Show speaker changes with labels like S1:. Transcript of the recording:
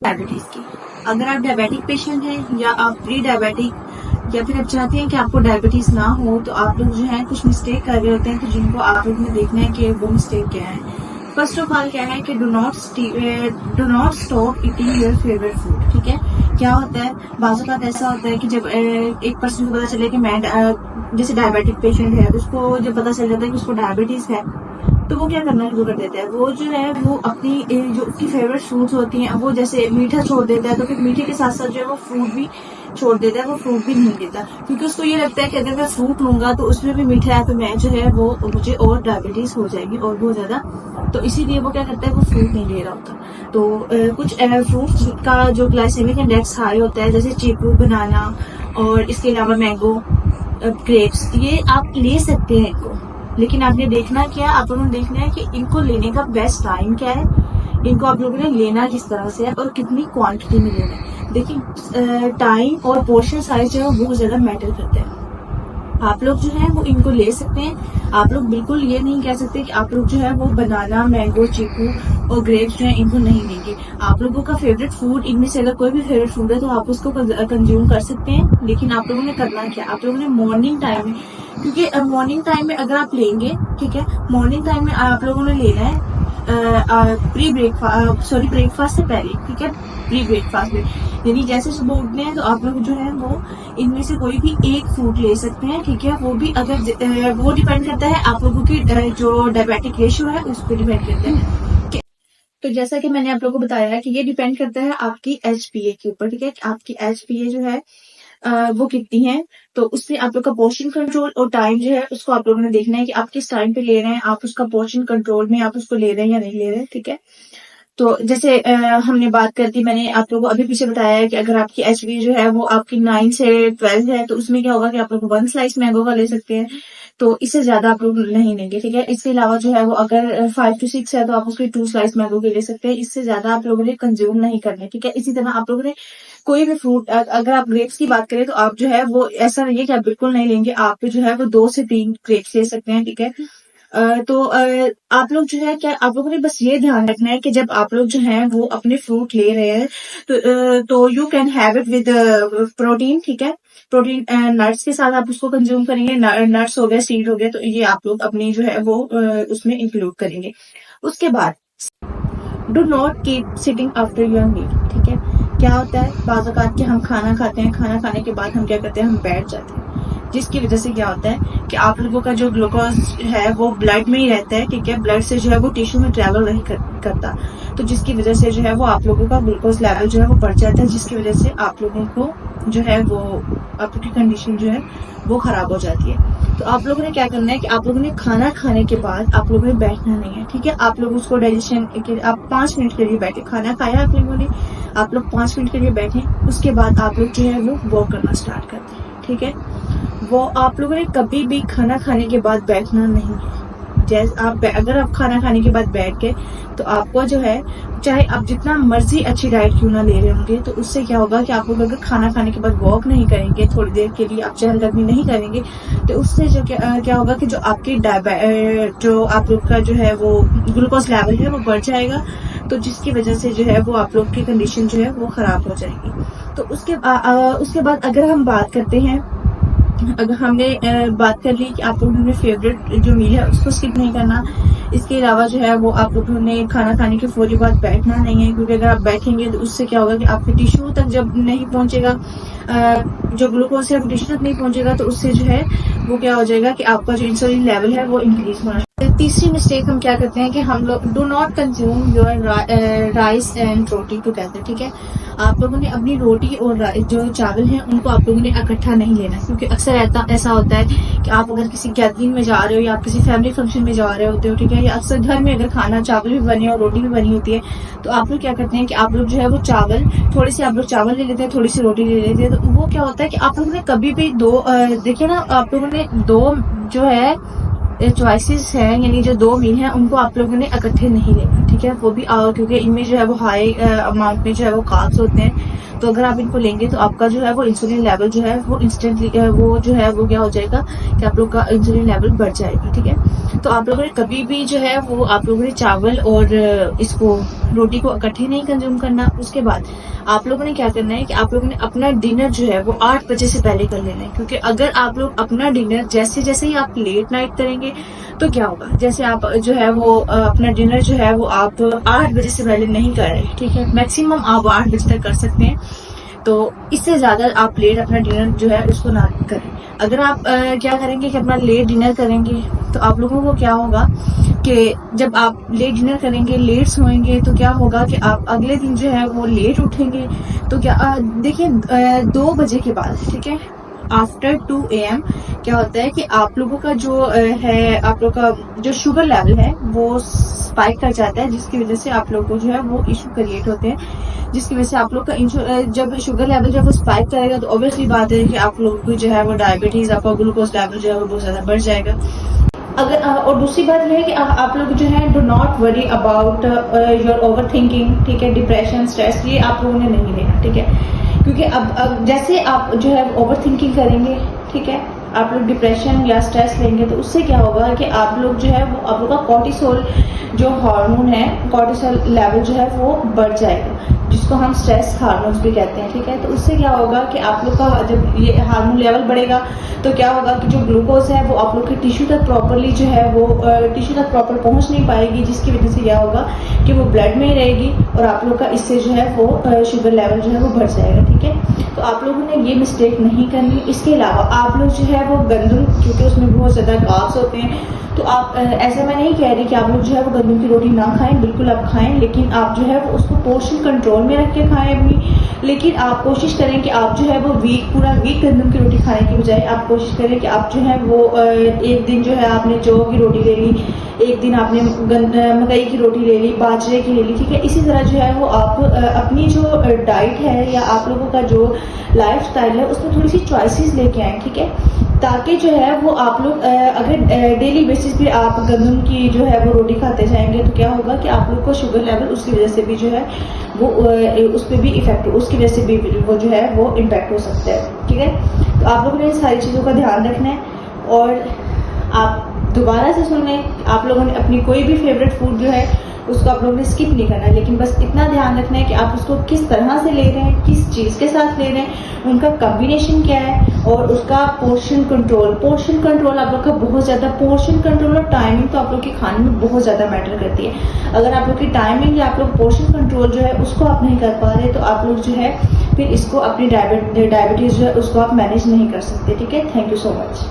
S1: Diabetes की। अगर आप डायबिटिक पेशेंट हैं या आप प्री डायबिटिक या फिर आप चाहते हैं कि आपको डायबिटीज ना हो, तो आप लोग जो है कुछ मिस्टेक कर रहे होते हैं, तो जिनको आप लोग ने देखना है कि वो मिस्टेक क्या है। फर्स्ट ऑफ ऑल क्या है कि do not stop eating your favourite food. ठीक है, क्या होता है, बाज़ औक़ात ऐसा होता है कि जब एक पर्सन को पता चले कि मैं जैसे डायबिटिक पेशेंट है, उसको जब पता चल जाता है कि उसको डायबिटीज है, तो वो क्या करना शुरू कर देता है, वो जो है वो अपनी जो उसकी फेवरेट फ्रूट्स होती हैं वो जैसे मीठा छोड़ देता है, तो फिर मीठे के साथ साथ जो है वो फ्रूट भी छोड़ देता है, वो फ्रूट भी नहीं लेता, क्योंकि उसको ये लगता है कि अगर मैं फ्रूट लूंगा तो उसमें भी मीठा है, तो मैं जो है वो मुझे और डायबिटीज हो जाएगी और बहुत ज्यादा। तो इसीलिए वो क्या करता है, वो फ्रूट नहीं ले रहा होता। तो कुछ फ्रूट्स का जो ग्लाइसेमिक इंडेक्स हाई होता है, जैसे चीकू, बनाना और इसके अलावा मैंगो, ग्रेप्स, ये आप ले सकते हैं इनको, लेकिन आपने देखना क्या है, आप लोगों ने देखना है कि इनको लेने का बेस्ट टाइम क्या है, इनको आप लोगों ने लेना किस तरह से है और कितनी क्वांटिटी में लेना है। देखिए, टाइम और पोर्शन साइज जो है वो बहुत ज्यादा मैटर करते हैं। आप लोग जो है वो इनको ले सकते हैं। आप लोग बिल्कुल ये नहीं कह सकते कि आप लोग जो है वो बनाना, मैंगो, चीकू और ग्रेप्स जो है इनको नहीं लेंगे। आप लोगों का फेवरेट फूड, इनमें से अगर कोई भी फेवरेट फूड है तो आप उसको कंज्यूम कर सकते हैं, लेकिन आप लोगों ने करना क्या, आप लोगों ने मॉर्निंग टाइम में, क्योंकि मॉर्निंग टाइम में अगर आप लेंगे, ठीक है, मॉर्निंग टाइम में आप लोगों ने लेना है प्री ब्रेकफास्ट, सॉरी ब्रेकफास्ट से पहले, ठीक है, प्री ब्रेकफास्ट में, यानी जैसे सुबह उठने हैं तो आप लोग जो है वो इनमें से कोई भी एक फ्रूट ले सकते हैं, ठीक है, वो भी अगर वो डिपेंड करता है आप लोगों की जो डायबिटिक रेशियो है उस पर डिपेंड करता है। तो जैसा कि मैंने आप लोगों को बताया कि ये डिपेंड करता है आपकी एचपीए के ऊपर, ठीक है, आपकी एचपीए जो है वो कितनी है, तो उससे आप लोग का पोर्शन कंट्रोल और टाइम जो है उसको आप लोगों ने देखना है कि आप किस टाइम पे ले रहे हैं, आप उसका पोर्शन कंट्रोल में आप उसको ले रहे हैं या नहीं ले रहे हैं, ठीक है। तो जैसे हमने बात कर दी, मैंने आप लोगों को अभी पीछे बताया है कि अगर आपकी एचबी जो है वो आपकी 9 से 12 है, तो उसमें क्या होगा कि आप लोग 1 स्लाइस मैंगो का ले सकते हैं, तो इससे ज्यादा आप लोग नहीं लेंगे, ठीक है। इसके अलावा जो है वो अगर 5 to 6 है तो आप उसके 2 स्लाइस मैंगो के ले सकते हैं, इससे ज्यादा आप लोगों ने कंज्यूम नहीं करने, ठीक है। इसी तरह आप लोगों ने कोई भी फ्रूट, अगर आप ग्रेप्स की बात करें तो आप जो है वो ऐसा नहीं है कि आप बिल्कुल नहीं लेंगे, आप जो है वो 2 से 3 ग्रेप्स ले सकते हैं, ठीक है। तो आप लोग जो है क्या, आप लोगों ने बस ये ध्यान रखना है कि जब आप लोग जो है वो अपने फ्रूट ले रहे हैं तो you can have it with protein, ठीक है। प्रोटीन नट्स के साथ आप उसको कंज्यूम करेंगे, नट्स हो गए, सीड हो गए, तो ये आप लोग अपनी जो है वो उसमें इंक्लूड करेंगे। उसके बाद do not keep sitting after your meal, ठीक है। क्या होता है, बाज़ औक़ात के हम खाना खाते हैं, खाना खाने के बाद हम क्या करते हैं, हम बैठ जाते हैं, जिसकी वजह से क्या होता है कि आप लोगों का जो ग्लूकोज है वो ब्लड में ही रहता है, ठीक है, ब्लड से जो है वो टिश्यू में ट्रेवल नहीं करता, तो जिसकी वजह से जो है वो आप लोगों का ग्लूकोज लेवल जो है वो बढ़ जाता है, जिसकी वजह से आप लोगों को जो है वो आप लोग की कंडीशन जो है वो खराब हो जाती है। तो आप लोगों ने क्या करना है कि आप लोगों ने खाना खाने के बाद आप लोगों ने बैठना नहीं है, ठीक है। आप लोग उसको डाइजेशन के आप 5 मिनट के लिए बैठे, खाना खाया आप लोगों ने, आप लोग 5 मिनट के लिए बैठे, उसके बाद आप लोग जो है वो वॉक करना स्टार्ट करते हैं, ठीक है। वो आप लोगों ने कभी भी खाना खाने के बाद बैठना नहीं है। जैसे अगर आप खाना खाने के बाद बैठ गए तो आपको जो है, चाहे आप जितना मर्जी अच्छी डाइट क्यों ना ले रहे होंगे, तो उससे क्या होगा कि आप लोग अगर खाना खाने के बाद वॉक नहीं करेंगे, थोड़ी देर के लिए आप चहलकदमी नहीं करेंगे, तो उससे जो क्या होगा कि जो आपकी जो आप लोग का जो है वो ग्लूकोज लेवल है वो बढ़ जाएगा, तो जिसकी वजह से जो है वो आप लोग की कंडीशन जो है वो खराब हो जाएगी। तो उसके बाद अगर हम बात करते हैं, अगर हमने बात कर ली कि आप लोगों ने फेवरेट जो मील है उसको स्किप नहीं करना, इसके अलावा जो है वो आप लोगों ने खाना खाने के फौरी बाद बैठना नहीं है, क्योंकि अगर आप बैठेंगे तो उससे क्या होगा कि आपके टिश्यू तक जब नहीं पहुंचेगा, जो ग्लूकोज है टिश्यू तक नहीं पहुंचेगा, तो उससे जो है वो क्या हो जाएगा कि आपका जो इंसुलिन लेवल है वो इंक्रीज होना। तीसरी मिस्टेक हम क्या करते हैं कि हम लोग do not consume your rice and roti together, ठीक है। आप लोगों ने अपनी रोटी और जो चावल है उनको आप लोगों ने इकट्ठा नहीं लेना, क्योंकि अक्सर ऐसा होता है कि आप अगर किसी गैदरिंग में जा रहे हो या आप किसी फैमिली फंक्शन में जा रहे होते हो, ठीक है, या अक्सर घर में अगर खाना चावल भी बने और रोटी भी बनी होती है, तो आप लोग क्या करते हैं कि आप लोग जो है वो चावल, थोड़ी सी आप लोग चावल ले लेते हैं, थोड़ी सी रोटी ले लेते हैं, तो वो क्या होता है कि आप लोगों ने कभी भी देखिए ना, आप लोगों ने 2 जो है चॉइसेस हैं, यानी जो 2 मील हैं उनको आप लोगों ने इकट्ठे नहीं लेना, ठीक है। वो भी क्योंकि इनमें जो है वो हाई अमाउंट में जो है वो कार्ब्स होते हैं, तो अगर आप इनको लेंगे तो आपका जो है वो इंसुलिन लेवल जो है वो इंस्टेंटली वो जो है वो क्या हो जाएगा कि आप लोग का इंसुलिन लेवल बढ़ जाएगा। ठीक है, तो आप लोगों ने कभी भी जो है वो आप लोगों ने चावल और इसको रोटी को इकट्ठे नहीं कंज्यूम करना। उसके बाद आप लोगों ने क्या करना है कि आप लोगों ने अपना डिनर जो है वो 8 बजे से पहले कर लेना है, क्योंकि अगर आप लोग अपना डिनर जैसे जैसे ही आप लेट नाइट करेंगे तो क्या होगा, जैसे आप जो है वो अपना डिनर जो है वो आप 8 बजे से पहले नहीं कर रहे, ठीक है, मैक्सिमम आप 8 बजे तक कर सकते हैं, तो इससे ज्यादा आप लेट अपना डिनर जो है उसको ना करें। अगर आप क्या करेंगे कि अपना लेट डिनर करेंगे तो आप लोगों को क्या होगा कि जब आप लेट डिनर करेंगे, लेट सोएंगे, तो क्या होगा कि आप अगले दिन जो है वो लेट उठेंगे। तो क्या देखिए 2 बजे के बाद, ठीक है, आफ्टर 2 AM क्या होता है कि आप लोगों का जो है आप लोग का जो शुगर लेवल है वो स्पाइक कर जाता है, जिसकी वजह से आप लोग को जो है वो इशू क्रिएट होते हैं, जिसकी वजह से आप लोग का जब शुगर लेवल जब वो स्पाइक करेगा तो ऑब्वियसली बात है कि आप लोगों को जो है वो डायबिटीज, आपका ग्लूकोज लेवल जो है वो बहुत ज्यादा बढ़ जाएगा। अगर और दूसरी बात यह है कि आप लोग जो है do not worry about your over thinking, ठीक है, डिप्रेशन, स्ट्रेस, ये आप लोगों ने नहीं लेना, ठीक है, क्योंकि अब जैसे आप जो है ओवर थिंकिंग करेंगे, ठीक है, आप लोग डिप्रेशन या स्ट्रेस लेंगे तो उससे क्या होगा कि आप लोग जो है वो आप लोग का कॉर्टिसोल जो हार्मोन है, कॉर्टिसोल लेवल जो है वो बढ़ जाएगा, जिसको हम स्ट्रेस हार्मोन्स भी कहते हैं, ठीक है। तो उससे क्या होगा कि आप लोग का जब ये हार्मोन लेवल बढ़ेगा तो क्या होगा कि जो ग्लूकोज है वो आप लोग के टिश्यू तक प्रॉपरली जो है वो टिश्यू तक प्रॉपर पहुंच नहीं पाएगी, जिसकी वजह से क्या होगा कि वो ब्लड में ही रहेगी और आप लोग का इससे जो है वो शुगर लेवल जो है वो बढ़ जाएगा, ठीक है। तो आप लोगों ने ये मिस्टेक नहीं करनी। इसके अलावा आप लोग जो है वो गंदम, क्योंकि उसमें बहुत ज़्यादा कार्ब्स होते हैं, तो आप ऐसा मैं नहीं कह रही कि आप लोग जो है वो गंदम की रोटी ना खाएं, बिल्कुल आप खाएं, लेकिन आप जो है वो उसको पोर्शन कंट्रोल में रख के खाएं अपनी। लेकिन आप कोशिश करें कि आप जो है वो पूरा वीक गंदम की रोटी खाने की बजाय आप कोशिश करें कि आप जो है वो एक दिन जो है आपने जौ की रोटी ले ली, एक दिन आपने मकई की रोटी ले ली, बाजरे की ले ली, ठीक है। इसी तरह जो है वो आप अपनी जो डाइट है या आप लोगों का जो लाइफ स्टाइल है उसमें थोड़ी सी चॉइसेस लेके आए, ठीक है, ताकि जो है वो आप लोग अगर डेली बेसिस पे आप गंदम की जो है वो रोटी खाते जाएंगे तो क्या होगा कि आप लोग को शुगर लेवल उसकी वजह से भी जो है वो उस पर भी इफेक्ट, उसकी वजह से भी वो जो है वो इम्पैक्ट हो सकता है, ठीक है। तो आप लोगों ने इन सारी चीज़ों का ध्यान रखना है और आप दोबारा से सुन लें, आप लोगों ने अपनी कोई भी फेवरेट फूड जो है उसको आप लोगों ने स्किप नहीं करना है, लेकिन बस इतना ध्यान रखना है कि आप उसको किस तरह से ले रहे हैं, किस चीज़ के साथ ले रहे हैं, उनका कॉम्बिनेशन क्या है और उसका पोर्शन कंट्रोल आप लोग का बहुत ज़्यादा, पोर्शन कंट्रोल और टाइमिंग तो आप लोग के खाने में बहुत ज़्यादा मैटर करती है। अगर आप लोग की टाइमिंग या आप लोग पोर्शन कंट्रोल जो है उसको आप नहीं कर पा रहे तो आप लोग जो है फिर इसको अपनी डायबिटीज़ जो है उसको आप मैनेज नहीं कर सकते, ठीक है। Thank you so much.